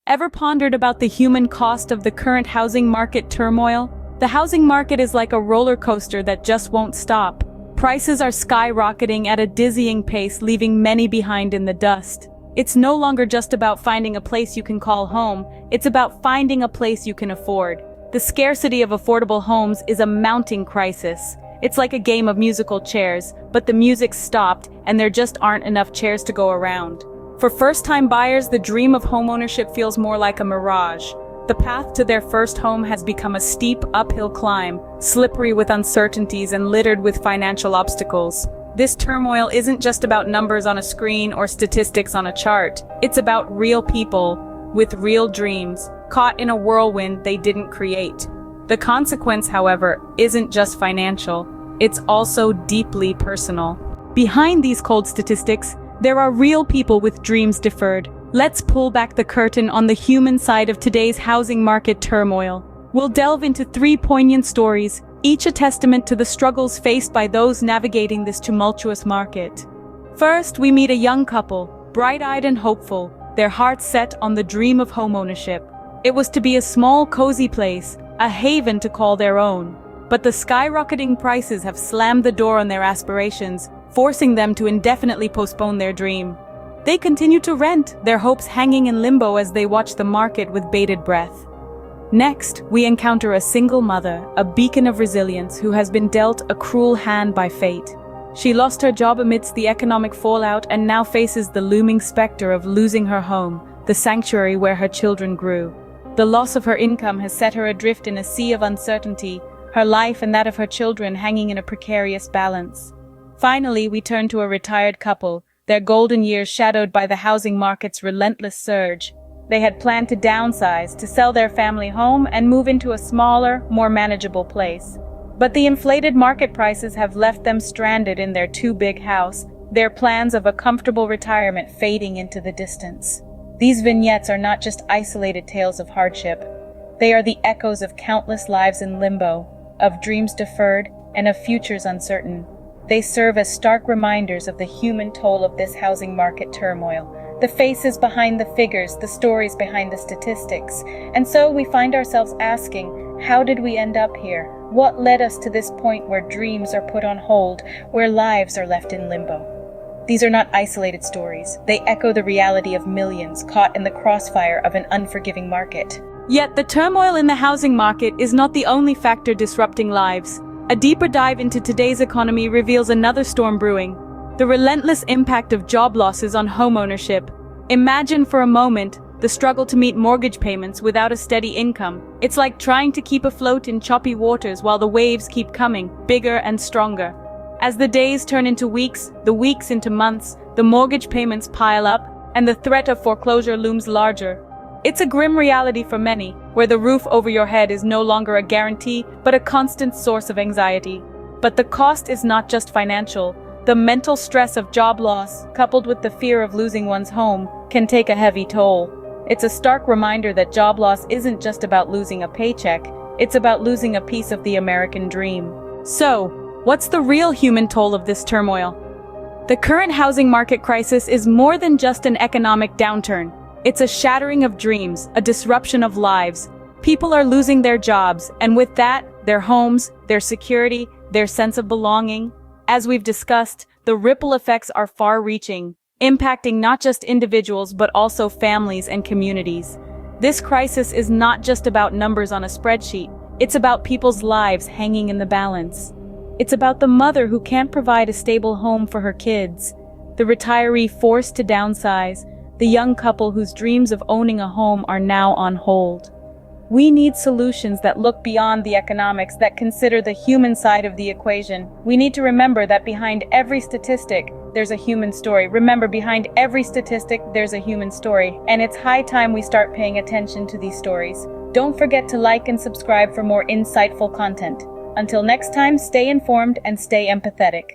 Ever pondered about the human cost of the current housing market turmoil? The housing market is like a roller coaster that just won't stop. Prices are skyrocketing at a dizzying pace, leaving many behind in the dust. It's no longer just about finding a place you can call home, it's about finding a place you can afford. The scarcity of affordable homes is a mounting crisis. It's like a game of musical chairs, but the music's stopped and there just aren't enough chairs to go around. For first-time buyers, the dream of homeownership feels more like a mirage. The path to their first home has become a steep, uphill climb, slippery with uncertainties and littered with financial obstacles. This turmoil isn't just about numbers on a screen or statistics on a chart. It's about real people with real dreams, caught in a whirlwind they didn't create. The consequence, however, isn't just financial. It's also deeply personal. Behind these cold statistics, there are real people with dreams deferred. Let's pull back the curtain on the human side of today's housing market turmoil. We'll delve into 3 poignant stories, each a testament to the struggles faced by those navigating this tumultuous market. First, we meet a young couple, bright-eyed and hopeful, their hearts set on the dream of homeownership. It was to be a small, cozy place, a haven to call their own. But the skyrocketing prices have slammed the door on their aspirations, forcing them to indefinitely postpone their dream. They continue to rent, their hopes hanging in limbo as they watch the market with bated breath. Next, we encounter a single mother, a beacon of resilience who has been dealt a cruel hand by fate. She lost her job amidst the economic fallout and now faces the looming specter of losing her home, the sanctuary where her children grew. The loss of her income has set her adrift in a sea of uncertainty, her life and that of her children hanging in a precarious balance. Finally, we turn to a retired couple, their golden years shadowed by the housing market's relentless surge. They had planned to downsize, to sell their family home and move into a smaller, more manageable place. But the inflated market prices have left them stranded in their too-big house, their plans of a comfortable retirement fading into the distance. These vignettes are not just isolated tales of hardship. They are the echoes of countless lives in limbo, of dreams deferred, and of futures uncertain. They serve as stark reminders of the human toll of this housing market turmoil, the faces behind the figures, the stories behind the statistics. And so we find ourselves asking, how did we end up here? What led us to this point where dreams are put on hold, where lives are left in limbo? These are not isolated stories. They echo the reality of millions caught in the crossfire of an unforgiving market. Yet the turmoil in the housing market is not the only factor disrupting lives. A deeper dive into today's economy reveals another storm brewing: the relentless impact of job losses on homeownership. Imagine for a moment the struggle to meet mortgage payments without a steady income. It's like trying to keep afloat in choppy waters while the waves keep coming, bigger and stronger. As the days turn into weeks, the weeks into months, the mortgage payments pile up, and the threat of foreclosure looms larger. It's a grim reality for many, where the roof over your head is no longer a guarantee, but a constant source of anxiety. But the cost is not just financial. The mental stress of job loss, coupled with the fear of losing one's home, can take a heavy toll. It's a stark reminder that job loss isn't just about losing a paycheck, it's about losing a piece of the American dream. So, what's the real human toll of this turmoil? The current housing market crisis is more than just an economic downturn. It's a shattering of dreams, a disruption of lives. People are losing their jobs, and with that, their homes, their security, their sense of belonging. As we've discussed, the ripple effects are far-reaching, impacting not just individuals but also families and communities. This crisis is not just about numbers on a spreadsheet. It's about people's lives hanging in the balance. It's about the mother who can't provide a stable home for her kids, the retiree forced to downsize, the young couple whose dreams of owning a home are now on hold. We need solutions that look beyond the economics, that consider the human side of the equation. We need to remember that behind every statistic, there's a human story. Remember, behind every statistic, there's a human story. And it's high time we start paying attention to these stories. Don't forget to like and subscribe for more insightful content. Until next time, stay informed and stay empathetic.